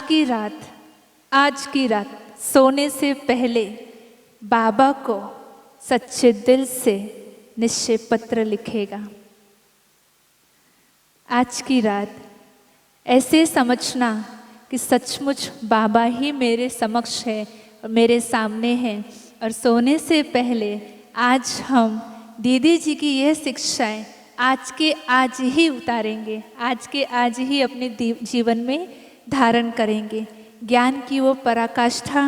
आज की रात सोने से पहले बाबा को सच्चे दिल से निश्चय पत्र लिखेगा। आज की रात ऐसे समझना कि सचमुच बाबा ही मेरे समक्ष है और मेरे सामने है, और सोने से पहले आज हम दीदी जी की यह शिक्षाएं आज के आज ही उतारेंगे, आज के आज ही अपने जीवन में धारण करेंगे। ज्ञान की वो पराकाष्ठा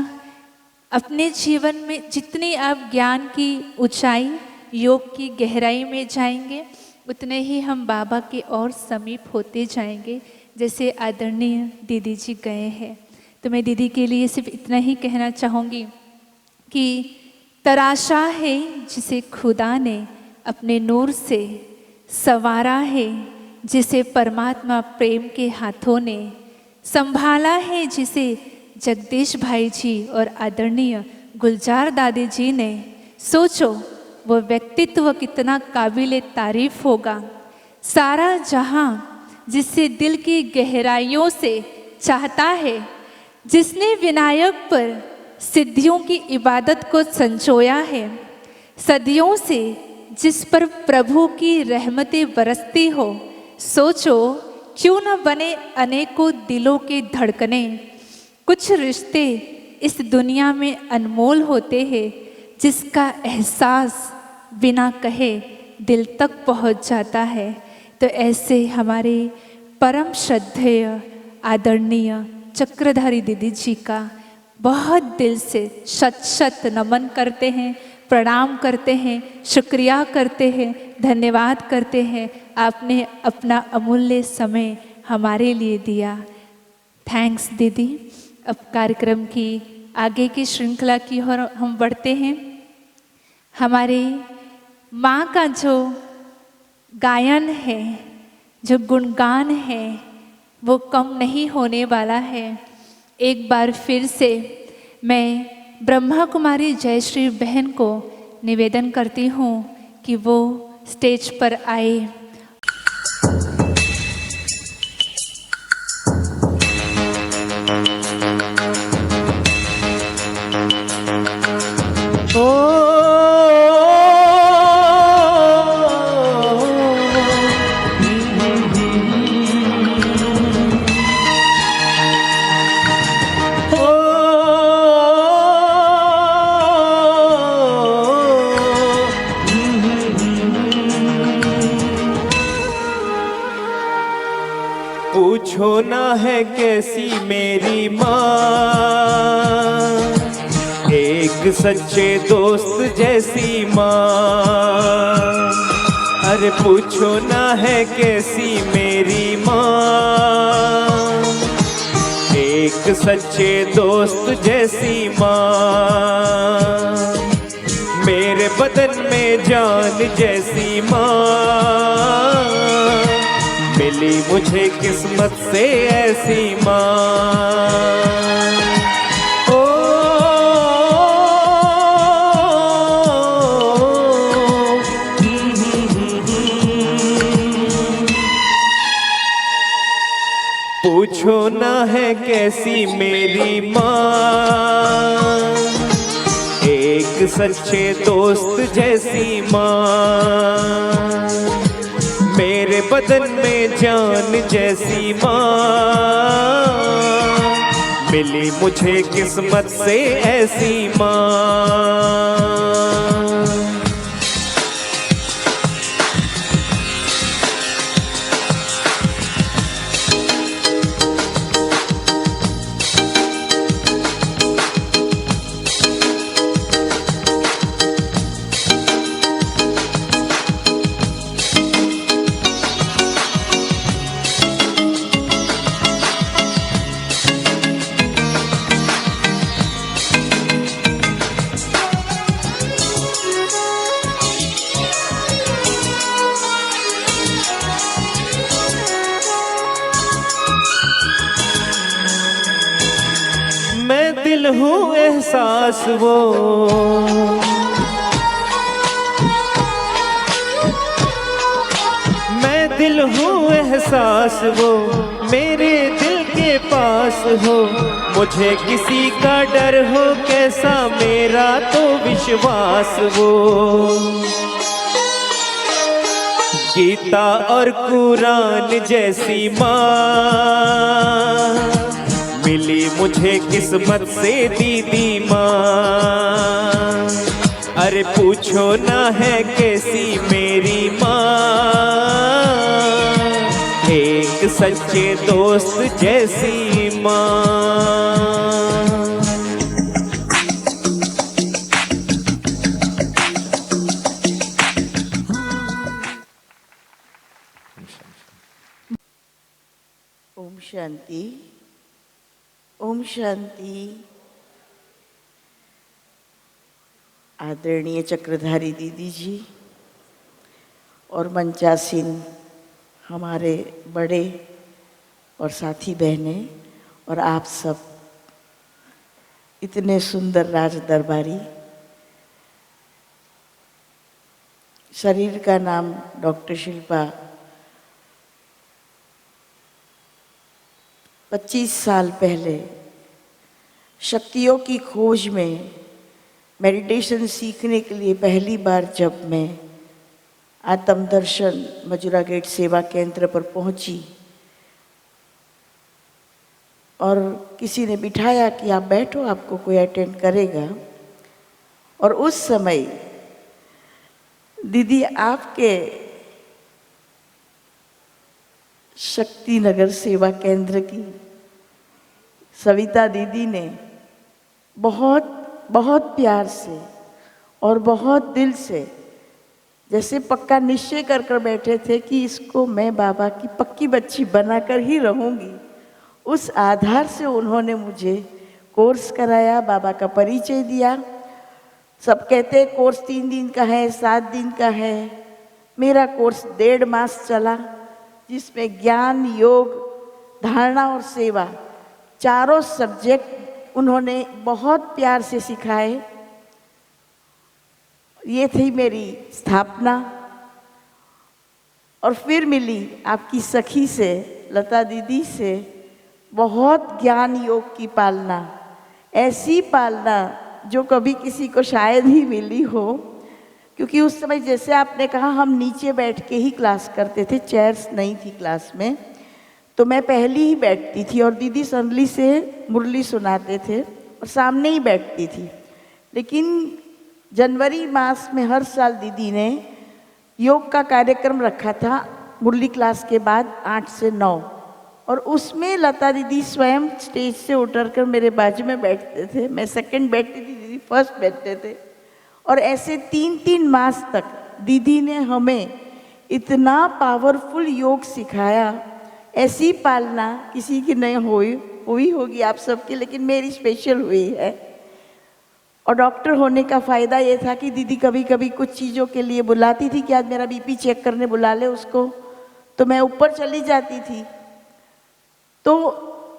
अपने जीवन में जितनी आप ज्ञान की ऊंचाई, योग की गहराई में जाएंगे, उतने ही हम बाबा के और समीप होते जाएंगे, जैसे आदरणीय दीदी जी गए हैं। तो मैं दीदी के लिए सिर्फ इतना ही कहना चाहूँगी कि तराशा है जिसे खुदा ने अपने नूर से, संवारा है जिसे परमात्मा प्रेम के हाथों ने, संभाला है जिसे जगदीश भाई जी और आदरणीय गुलजार दादी जी ने। सोचो वो व्यक्तित्व कितना काबिले तारीफ होगा। सारा जहां जिसे दिल की गहराइयों से चाहता है, जिसने विनायक पर सिद्धियों की इबादत को संजोया है, सदियों से जिस पर प्रभु की रहमतें बरसती हो। सोचो क्यों न बने अनेकों दिलों के धड़कने। कुछ रिश्ते इस दुनिया में अनमोल होते हैं, जिसका एहसास बिना कहे दिल तक पहुंच जाता है। तो ऐसे हमारे परम श्रद्धेय आदरणीय चक्रधारी दीदी जी का बहुत दिल से शत शत नमन करते हैं, प्रणाम करते हैं, शुक्रिया करते हैं, धन्यवाद करते हैं। आपने अपना अमूल्य समय हमारे लिए दिया। थैंक्स दीदी। अब कार्यक्रम की आगे की श्रृंखला की ओर हम बढ़ते हैं। हमारी माँ का जो गायन है, जो गुणगान है, वो कम नहीं होने वाला है। एक बार फिर से मैं ब्रह्मा कुमारी जयश्री बहन को निवेदन करती हूँ कि वो स्टेज पर आए। पूछो ना है कैसी मेरी माँ, एक सच्चे दोस्त जैसी माँ। अरे पूछो ना है कैसी मेरी माँ, एक सच्चे दोस्त जैसी माँ। मेरे बदन में जान जैसी माँ, मिली मुझे किस्मत से ऐसी माँ। ओ पूछो ना है कैसी मेरी माँ, एक सच्चे दोस्त जैसी माँ। मेरे बदन में जान जैसी माँ, मिली मुझे किस्मत से ऐसी माँ। दिल हूँ एहसास वो, मैं दिल हूँ एहसास वो, मेरे दिल के पास पास हो, मुझे किसी का डर हो कैसा मेरा तो विश्वास वो। गीता और कुरान जैसी माँ मिली मुझे किस्मत से दीदी माँ। अरे पूछो ना है कैसी मेरी माँ, एक सच्चे दोस्त जैसी माँ। ओम शांति, ओम शांति। आदरणीय चक्रधारी दीदी जी और मंचासीन हमारे बड़े और साथी बहनें और आप सब इतने सुंदर राज दरबारी। शरीर का नाम डॉक्टर शिल्पा। 25 साल पहले शक्तियों की खोज में मेडिटेशन सीखने के लिए पहली बार जब मैं आत्म दर्शन मजुरा गेट सेवा केंद्र पर पहुंची और किसी ने बिठाया कि आप बैठो, आपको कोई अटेंड करेगा। और उस समय दीदी आपके शक्ति नगर सेवा केंद्र की सविता दीदी ने बहुत बहुत प्यार से और बहुत दिल से जैसे पक्का निश्चय कर कर बैठे थे कि इसको मैं बाबा की पक्की बच्ची बनाकर ही रहूंगी। उस आधार से उन्होंने मुझे कोर्स कराया, बाबा का परिचय दिया। सब कहते हैं कोर्स 3 दिन का है, 7 दिन का है। मेरा कोर्स 1.5 मास चला, जिसमें ज्ञान, योग, धारणा और सेवा चारों सब्जेक्ट उन्होंने बहुत प्यार से सिखाए। ये थी मेरी स्थापना। और फिर मिली आपकी सखी से, लता दीदी से, बहुत ज्ञान योग की पालना, ऐसी पालना जो कभी किसी को शायद ही मिली हो। क्योंकि उस समय जैसे आपने कहा हम नीचे बैठ के ही क्लास करते थे, चेयर्स नहीं थी क्लास में, तो मैं पहली ही बैठती थी और दीदी संदली से मुरली सुनाते थे और सामने ही बैठती थी। लेकिन जनवरी मास में हर साल दीदी ने योग का कार्यक्रम रखा था मुरली क्लास के बाद 8 से 9, और उसमें लता दीदी स्वयं स्टेज से उतरकर मेरे बाजू में बैठते थे। मैं सेकंड बैठती थी, दीदी फर्स्ट बैठते थे। और ऐसे 3-3 मास तक दीदी ने हमें इतना पावरफुल योग सिखाया। ऐसी पालना किसी की नहीं हुई होगी आप सबकी, लेकिन मेरी स्पेशल हुई है। और डॉक्टर होने का फ़ायदा ये था कि दीदी कभी कभी कुछ चीज़ों के लिए बुलाती थी कि आज मेरा बीपी चेक करने बुला ले उसको, तो मैं ऊपर चली जाती थी। तो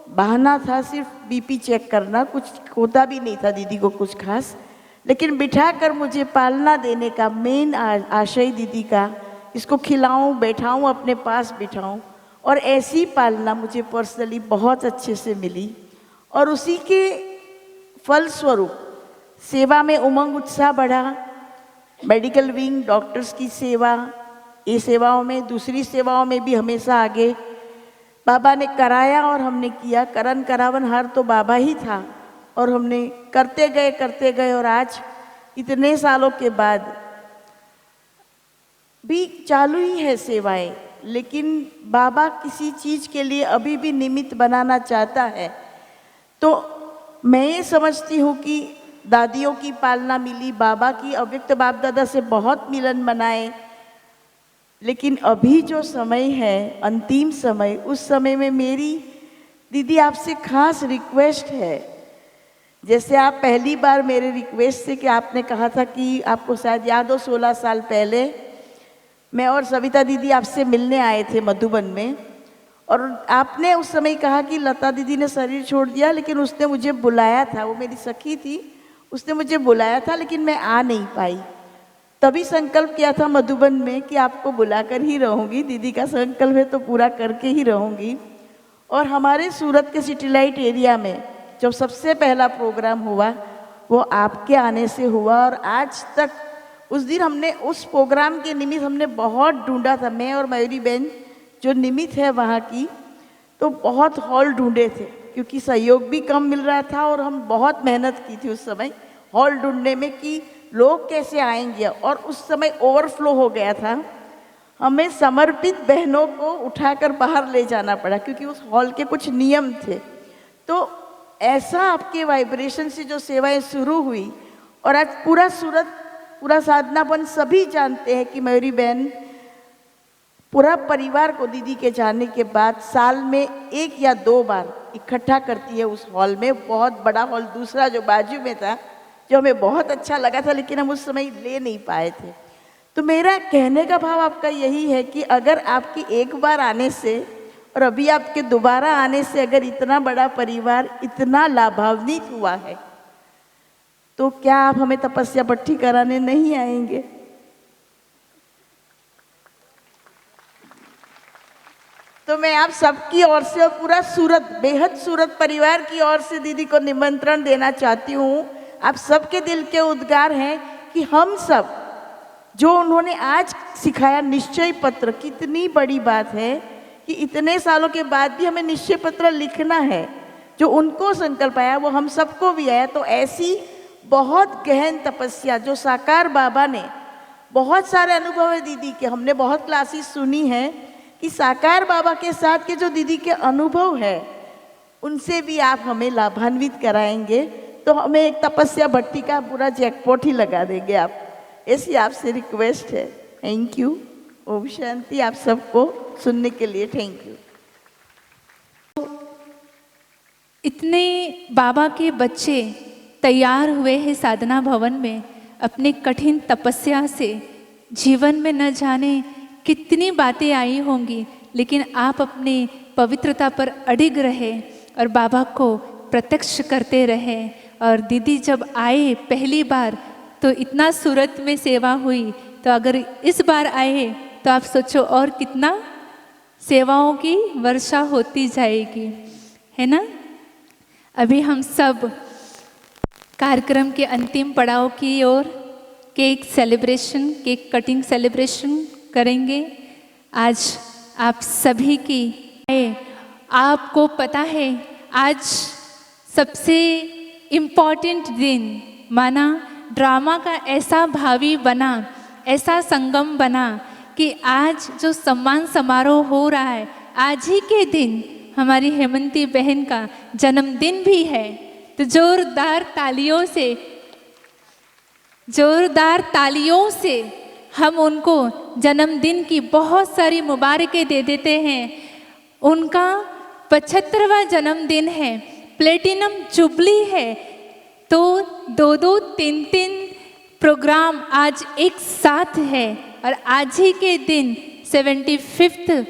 बहाना था सिर्फ बीपी चेक करना, कुछ होता भी नहीं था दीदी को कुछ खास। लेकिन बिठाकर मुझे पालना देने का मेन आशय दीदी का, इसको खिलाऊं, बैठाऊं, अपने पास बिठाऊं। और ऐसी पालना मुझे पर्सनली बहुत अच्छे से मिली। और उसी के फलस्वरूप सेवा में उमंग उत्साह बढ़ा। मेडिकल विंग, डॉक्टर्स की सेवा, ये सेवाओं में, दूसरी सेवाओं में भी हमेशा आगे बाबा ने कराया और हमने किया। करन करावन हर तो बाबा ही था और हमने करते गए और आज इतने सालों के बाद भी चालू ही है सेवाएं। लेकिन बाबा किसी चीज़ के लिए अभी भी निमित्त बनाना चाहता है। तो मैं ये समझती हूँ कि दादियों की पालना मिली, बाबा की अव्यक्त बाप दादा से बहुत मिलन बनाए। लेकिन अभी जो समय है, अंतिम समय, उस समय में मेरी दीदी आपसे खास रिक्वेस्ट है। जैसे आप पहली बार मेरे रिक्वेस्ट से कि आपने कहा था कि आपको शायद याद हो 16 साल पहले मैं और सविता दीदी आपसे मिलने आए थे मधुबन में, और आपने उस समय कहा कि लता दीदी ने शरीर छोड़ दिया, लेकिन उसने मुझे बुलाया था। वो मेरी सखी थी, उसने मुझे बुलाया था, लेकिन मैं आ नहीं पाई। तभी संकल्प किया था मधुबन में कि आपको बुलाकर ही रहूँगी, दीदी का संकल्प है तो पूरा करके ही रहूँगी। और हमारे सूरत के सिटीलाइट एरिया में जब सबसे पहला प्रोग्राम हुआ वो आपके आने से हुआ। और आज तक उस दिन हमने उस प्रोग्राम के निमित्त हमने बहुत ढूंढा था, मैं और मयूरी बहन जो निमित्त है वहाँ की, तो बहुत हॉल ढूंढे थे क्योंकि सहयोग भी कम मिल रहा था और हम बहुत मेहनत की थी उस समय हॉल ढूंढने में कि लोग कैसे आएंगे। और उस समय ओवरफ्लो हो गया था, हमें समर्पित बहनों को उठाकर बाहर ले जाना पड़ा क्योंकि उस हॉल के कुछ नियम थे। तो ऐसा आपके वाइब्रेशन से जो सेवाएं शुरू हुई और आज पूरा सूरत, पूरा साधनावन सभी जानते हैं कि मयूरी बहन पूरा परिवार को दीदी के जाने के बाद साल में 1 या 2 बार इकट्ठा करती है उस हॉल में। बहुत बड़ा हॉल दूसरा जो बाजू में था, जो हमें बहुत अच्छा लगा था, लेकिन हम उस समय ले नहीं पाए थे। तो मेरा कहने का भाव आपका यही है कि अगर आपकी एक बार आने से और अभी आपके दोबारा आने से अगर इतना बड़ा परिवार इतना लाभान्वित हुआ है, तो क्या आप हमें तपस्या भट्ठी कराने नहीं आएंगे? तो मैं आप सबकी ओर से और पूरा सूरत, बेहद सूरत परिवार की ओर से दीदी को निमंत्रण देना चाहती हूँ। आप सबके दिल के उद्गार हैं कि हम सब जो उन्होंने आज सिखाया निश्चय पत्र, कितनी बड़ी बात है कि इतने सालों के बाद भी हमें निश्चय पत्र लिखना है। जो उनको संकल्प आया वो हम सबको भी आया। तो ऐसी बहुत गहन तपस्या जो साकार बाबा ने, बहुत सारे अनुभव है दीदी के, हमने बहुत क्लासेस सुनी है कि साकार बाबा के साथ के जो दीदी के अनुभव है उनसे भी आप हमें लाभान्वित कराएंगे, तो हमें एक तपस्या भट्टी का पूरा जैकपॉट ही लगा देंगे आप। ऐसी आपसे रिक्वेस्ट है। Thank you. ओम शांति। आप सबको सुनने के लिए थैंक यू। इतने बाबा के बच्चे तैयार हुए हैं साधना भवन में अपने कठिन तपस्या से। जीवन में न जाने कितनी बातें आई होंगी, लेकिन आप अपनी पवित्रता पर अडिग रहे और बाबा को प्रत्यक्ष करते रहे। और दीदी जब आए पहली बार तो इतना सूरत में सेवा हुई, तो अगर इस बार आए तो आप सोचो और कितना सेवाओं की वर्षा होती जाएगी, है ना। अभी हम सब कार्यक्रम के अंतिम पड़ाव की ओर cake celebration, cake cutting celebration करेंगे। आज आप सभी की आपको पता है आज सबसे इम्पॉर्टेंट दिन माना, ड्रामा का ऐसा भावी बना, ऐसा संगम बना कि आज जो सम्मान समारोह हो रहा है, आज ही के दिन हमारी हेमंती बहन का जन्मदिन भी है। तो जोरदार तालियों से हम उनको जन्मदिन की बहुत सारी मुबारकें दे देते हैं। उनका 75वां जन्मदिन है, प्लेटिनम जुबली है, तो 2-2, 3-3 प्रोग्राम आज एक साथ है। और आज ही के दिन 75th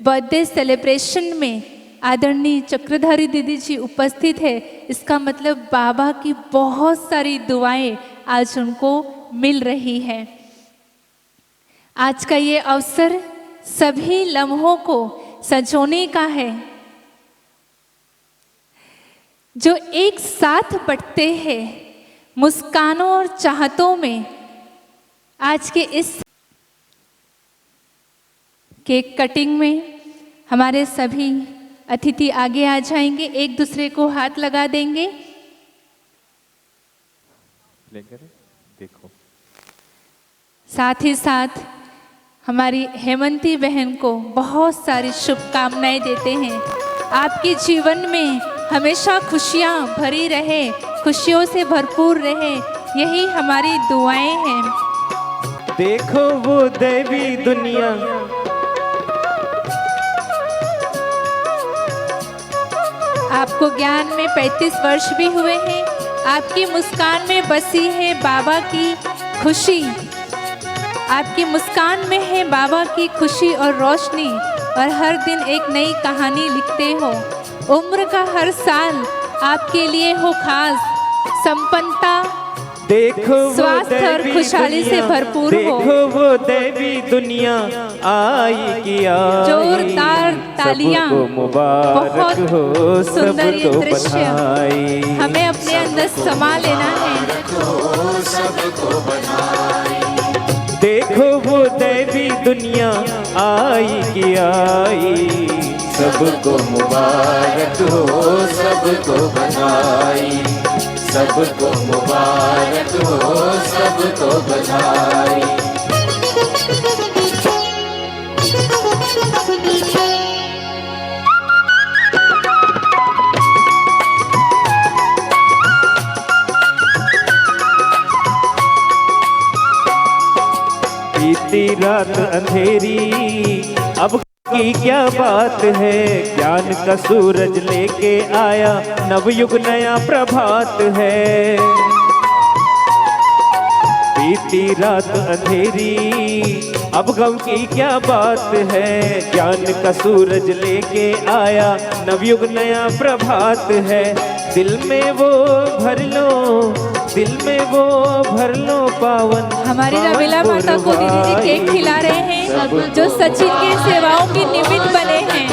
बर्थडे सेलिब्रेशन में आदरणीय चक्रधारी दीदी जी उपस्थित है। इसका मतलब बाबा की बहुत सारी दुआएं आज उनको मिल रही है। आज का ये अवसर सभी लम्हों को सजोने का है जो एक साथ बढ़ते हैं मुस्कानों और चाहतों में। आज के इस केक कटिंग में हमारे सभी अतिथि आगे आ जाएंगे, एक दूसरे को हाथ लगा देंगे। देखो, साथ ही साथ हमारी हेमंती बहन को बहुत सारी शुभकामनाएं देते हैं। आपके जीवन में हमेशा खुशियां भरी रहे, खुशियों से भरपूर रहे, यही हमारी दुआएं हैं। देखो वो दैवी दुनिया, आपको ज्ञान में 35 वर्ष भी हुए हैं। आपकी मुस्कान में बसी है बाबा की खुशी, आपकी मुस्कान में है बाबा की खुशी और रोशनी, और हर दिन एक नई कहानी लिखते हो। उम्र का हर साल आपके लिए हो खास, संपन्नता देखो वो स्वास्थ्य और दैवी खुशहाली से दुनिया, भरपूर हो। देखो वो दैवी दुनिया आई की आई। जोरदार तालियां। सबको मुबारक बहुत हो, सुंदर ये सबको दृश्य बधाई। हमें अपने अंदर समा लेना है। देखो वो दैवी दुनिया आई की आई। सबको मुबारक हो, सबको बधाई। सबको मुबारक हो, सबको बधाई। बीती रात अंधेरी अब की क्या बात है। ज्ञान का सूरज लेके आया नवयुग नया प्रभात है। बीती रात अंधेरी अब गम की क्या बात है। ज्ञान का सूरज लेके आया नवयुग नया प्रभात है। दिल में वो भर लो, दिल में वो भर लो पावन। हमारी रमीला माता को दीदी जी केक खिला रहे हैं जो सचिन की सेवाओं के निमित्त बने हैं।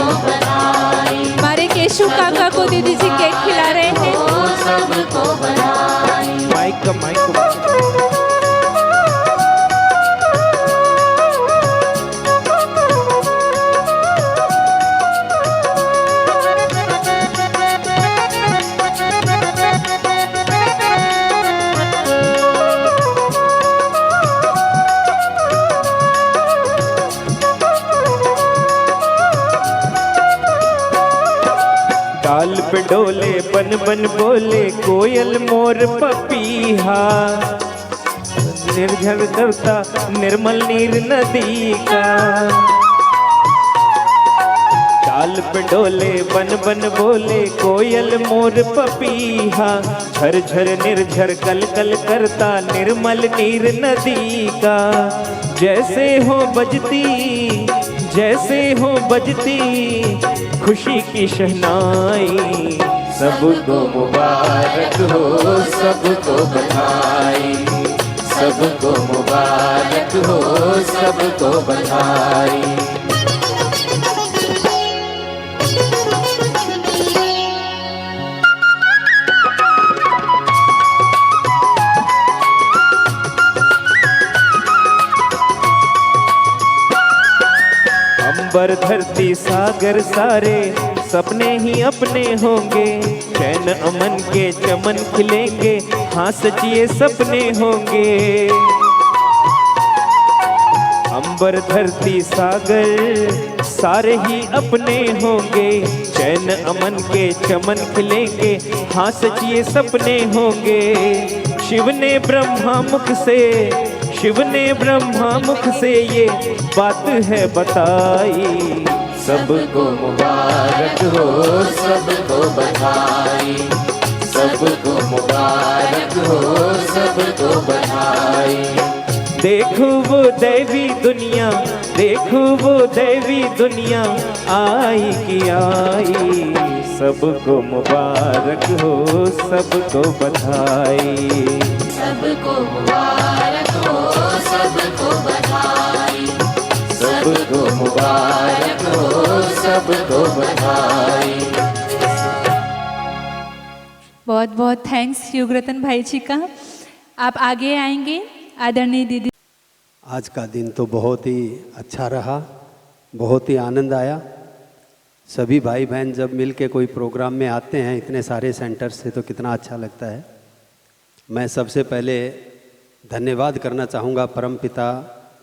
हमारे केशु काका को दीदी जी केक खिला रहे हैं। माइक माइक डाल पे डोले बन बन बोले कोयल मोर पपीहा। निर्झर करता निर्मल नीर नदी का। डाल पे डोले बन बन बोले कोयल मोर पपीहा। झर झर निर्झर कल कल करता निर्मल नीर नदी का। जैसे हो बजती, जैसे हो बजती खुशी की शहनाई। सबको मुबारक हो, सबको बधाई। सबको मुबारक हो, सबको बधाई। अंबर धरती सागर सारे सपने ही अपने होंगे। चैन अमन के चमन खिलेंगे, हाँ सचिए सपने होंगे। अंबर धरती सागर सारे ही अपने होंगे। चैन अमन के चमन खिलेंगे, हाँ सचिए सपने होंगे। शिव ने ब्रह्मा मुख से, शिव ने ब्रह्मा मुख से ये बात है बताई। सबको मुबारक हो, सबको बधाई। सबको मुबारक हो, सबको बधाई। देखो वो दैवी दुनिया, देखो वो दैवी दुनिया आई की आई। सबको मुबारक हो, सबको बधाई। सबको मुबारक हो, सबको बधाई। सबको मुबारक हो, सबको बधाई। बहुत बहुत थैंक्स युगरतन भाई जी का। आप आगे आएंगे आदरणीय दीदी। आज का दिन तो बहुत ही अच्छा रहा, बहुत ही आनंद आया। सभी भाई बहन जब मिल के कोई प्रोग्राम में आते हैं इतने सारे सेंटर से तो कितना अच्छा लगता है। मैं सबसे पहले धन्यवाद करना चाहूँगा परमपिता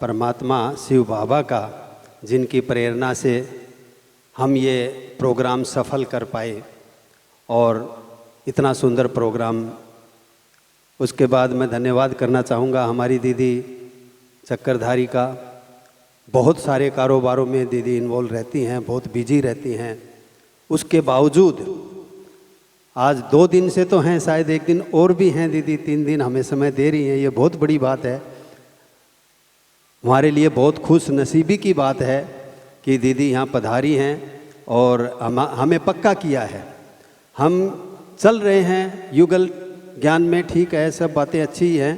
परमात्मा शिव बाबा का, जिनकी प्रेरणा से हम ये प्रोग्राम सफल कर पाए और इतना सुंदर प्रोग्राम। उसके बाद मैं धन्यवाद करना चाहूँगा हमारी दीदी चक्करधारी का। बहुत सारे कारोबारों में दीदी इन्वॉल्व रहती हैं, बहुत बिजी रहती हैं। उसके बावजूद आज 2 दिन से तो हैं, शायद 1 दिन और भी हैं दीदी, 3 दिन हमें समय दे रही हैं। ये बहुत बड़ी बात है, हमारे लिए बहुत खुश नसीबी की बात है कि दीदी यहाँ पधारी हैं और हमें पक्का किया है। हम चल रहे हैं युगल ज्ञान में ठीक है, सब बातें अच्छी ही हैं,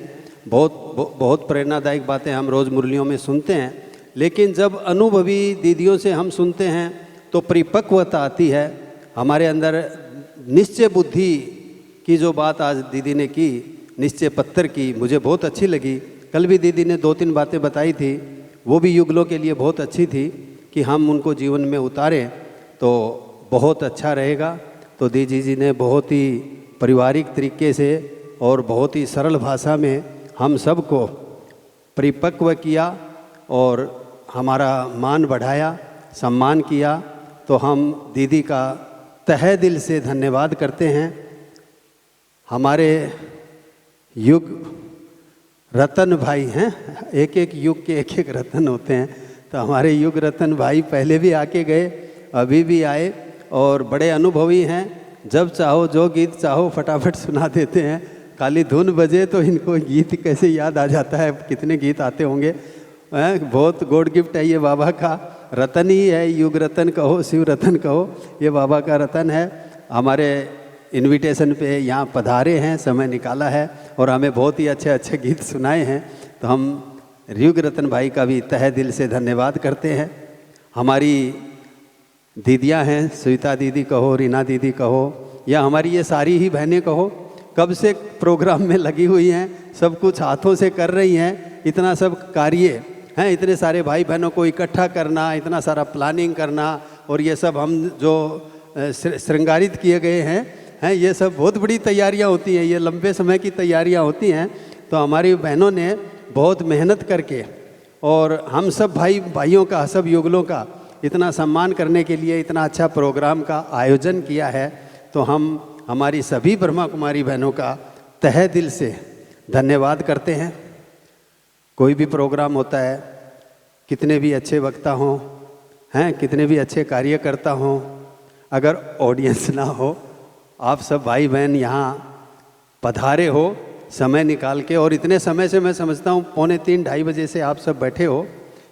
बहुत प्रेरणादायक बातें हम रोज़ मुरलियों में सुनते हैं, लेकिन जब अनुभवी दीदियों से हम सुनते हैं तो परिपक्वता आती है हमारे अंदर। निश्चय बुद्धि की जो बात आज दीदी ने की, निश्चय पत्थर की, मुझे बहुत अच्छी लगी। कल भी दीदी ने 2-3 बातें बताई थी, वो भी युगलों के लिए बहुत अच्छी थी कि हम उनको जीवन में उतारें तो बहुत अच्छा रहेगा। तो दीदी जी ने बहुत ही पारिवारिक तरीके से और बहुत ही सरल भाषा में हम सबको परिपक्व किया और हमारा मान बढ़ाया, सम्मान किया। तो हम दीदी का तहे दिल से धन्यवाद करते हैं। हमारे युग रतन भाई हैं, एक एक युग के एक एक रतन होते हैं, तो हमारे युग रतन भाई पहले भी आके गए, अभी भी आए और बड़े अनुभवी हैं। जब चाहो जो गीत चाहो फटाफट सुना देते हैं। खाली धुन बजे तो इनको गीत कैसे याद आ जाता है, कितने गीत आते होंगे। बहुत गॉड गिफ्ट है ये बाबा का, रतन ही है, युग रतन कहो, शिव रतन कहो, ये बाबा का रतन है। हमारे इनविटेशन पे यहाँ पधारे हैं, समय निकाला है और हमें बहुत ही अच्छे अच्छे गीत सुनाए हैं। तो हम युग रतन भाई का भी तहे दिल से धन्यवाद करते हैं। हमारी दीदियाँ हैं, सुनीता दीदी कहो, रीना दीदी कहो, या हमारी ये सारी ही बहनें कहो, कब से प्रोग्राम में लगी हुई हैं, सब कुछ हाथों से कर रही हैं। इतना सब कार्य हैं, इतने सारे भाई बहनों को इकट्ठा करना, इतना सारा प्लानिंग करना, और ये सब हम जो श्रृंगारित किए गए हैं, ये सब बहुत बड़ी तैयारियां होती हैं, ये लंबे समय की तैयारियां होती हैं। तो हमारी बहनों ने बहुत मेहनत करके और हम सब भाइयों का, सब युगलों का इतना सम्मान करने के लिए इतना अच्छा प्रोग्राम का आयोजन किया है। तो हम हमारी सभी ब्रह्मा कुमारी बहनों का तहे दिल से धन्यवाद करते हैं। कोई भी प्रोग्राम होता है, कितने भी अच्छे वक्ता हों, कितने भी अच्छे कार्यकर्ता हों, अगर ऑडियंस ना हो, आप सब भाई बहन यहाँ पधारे हो समय निकाल के, और इतने समय से मैं समझता हूँ 2:45-2:30 बजे से आप सब बैठे हो,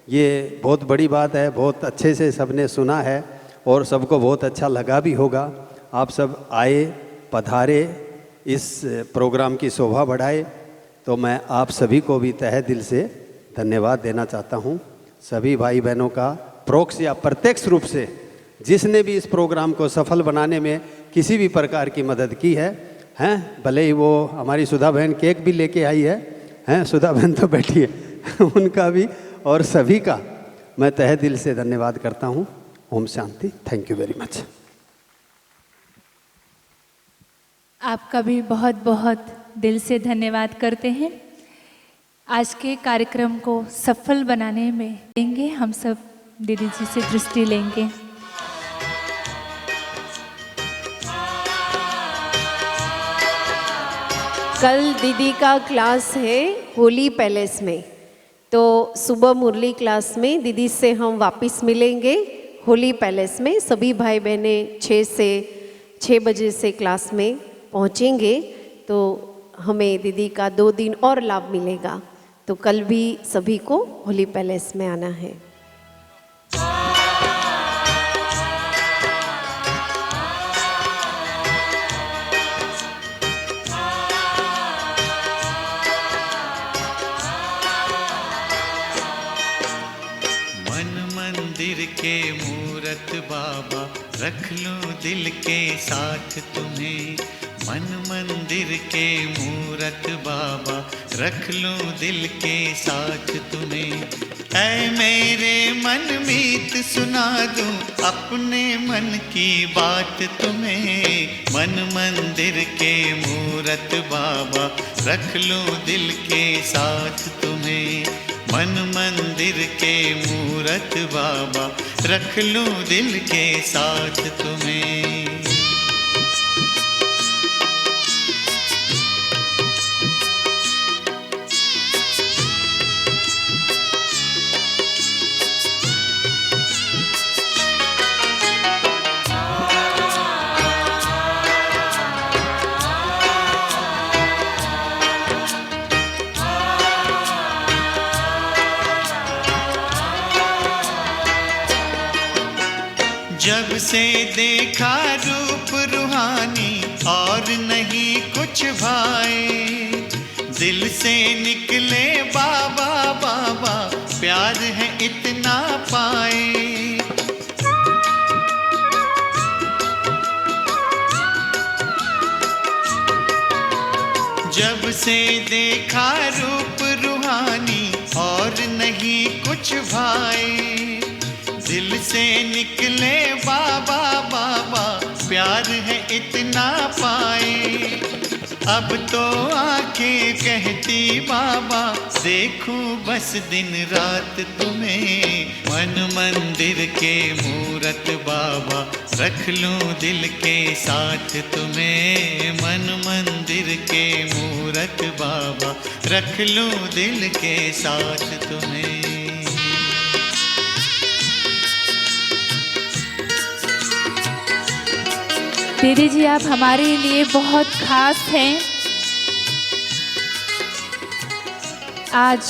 ये बहुत बड़ी बात है। बहुत अच्छे से सबने सुना है और सबको बहुत अच्छा लगा भी होगा। आप सब आए, पधारे, इस प्रोग्राम की शोभा बढ़ाए। तो मैं आप सभी को भी तहे दिल से धन्यवाद देना चाहता हूँ। सभी भाई बहनों का परोक्ष या प्रत्यक्ष रूप से जिसने भी इस प्रोग्राम को सफल बनाने में किसी भी प्रकार की मदद की है, भले ही वो हमारी सुधा बहन केक भी लेके आई है, सुधा बहन तो बैठी है उनका भी और सभी का मैं तहे दिल से धन्यवाद करता हूँ। ओम शांति। Thank you very much. आपका भी बहुत बहुत दिल से धन्यवाद करते हैं। आज के कार्यक्रम को सफल बनाने में लेंगे, हम सब दीदी जी से दृष्टि लेंगे। कल दीदी का क्लास है होली पैलेस में, तो सुबह मुरली क्लास में दीदी से हम वापस मिलेंगे होली पैलेस में। सभी भाई बहनें 6 बजे से क्लास में पहुंचेंगे, तो हमें दीदी का 2 दिन और लाभ मिलेगा। तो कल भी सभी को होली पैलेस में आना है। मंदिर के मूरत बाबा रख लूं दिल के साथ तुम्हें। मन मंदिर के मूरत बाबा रख लूं दिल के साथ तुम्हें। ऐ मेरे मन मीत सुना दूं अपने मन की बात तुम्हें। मन मंदिर के मूरत बाबा रख लूं दिल के साथ तुम्हें। मन मंदिर के मूरत बाबा रख लूं दिल के साथ तुम्हें। जब से देखा रूप रूहानी और नहीं कुछ भाए, दिल से निकले बाबा बाबा, प्यार है इतना पाए। जब से देखा रूप रूहानी और नहीं कुछ भाए, दिल से निकले बाबा बाबा, प्यार है इतना पाए। अब तो आंखें कहती बाबा, देखूं बस दिन रात तुम्हें, मन मंदिर के मूरत बाबा, रख लूं दिल के साथ तुम्हें। मन मंदिर के मूरत बाबा, रख लूं दिल के साथ तुम्हें। दीदी जी, आप हमारे लिए बहुत खास हैं। आज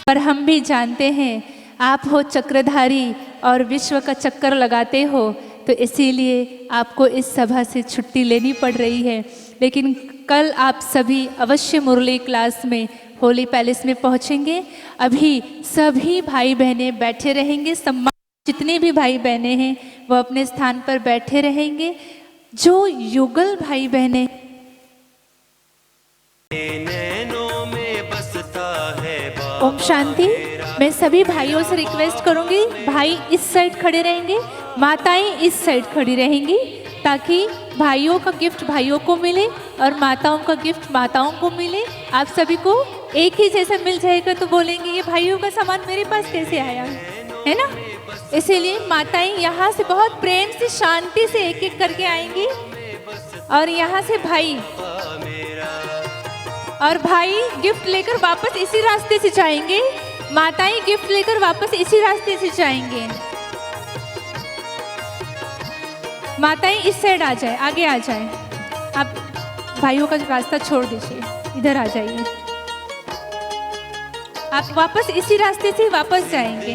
पर हम भी जानते हैं आप हो चक्रधारी और विश्व का चक्कर लगाते हो, तो इसीलिए आपको इस सभा से छुट्टी लेनी पड़ रही है। लेकिन कल आप सभी अवश्य मुरली क्लास में होली पैलेस में पहुंचेंगे। अभी सभी भाई बहनें बैठे रहेंगे, सम्मान जितने भी भाई बहनें हैं वो अपने स्थान पर बैठे रहेंगे। जो युगल भाई बहनें ओम शांति। मैं सभी भाइयों से रिक्वेस्ट करूंगी, भाई इस साइड खड़े रहेंगे, माताएं इस साइड खड़ी रहेंगी, ताकि भाइयों का गिफ्ट भाइयों को मिले और माताओं का गिफ्ट माताओं को मिले। आप सभी को एक ही जैसा मिल जाएगा तो बोलेंगे ये भाइयों का सामान मेरे पास कैसे आया, है ना। इसीलिए माताएं यहाँ से बहुत प्रेम से शांति से एक एक करके आएंगी और यहाँ से भाई गिफ्ट लेकर वापस इसी रास्ते से जाएंगे। माताएं गिफ्ट लेकर वापस इसी रास्ते से जाएंगे। माताएं इस साइड आ जाए, आगे आ जाए। आप भाइयों का रास्ता छोड़ दीजिए, इधर आ जाइए। आप वापस इसी रास्ते से वापस जाएंगे।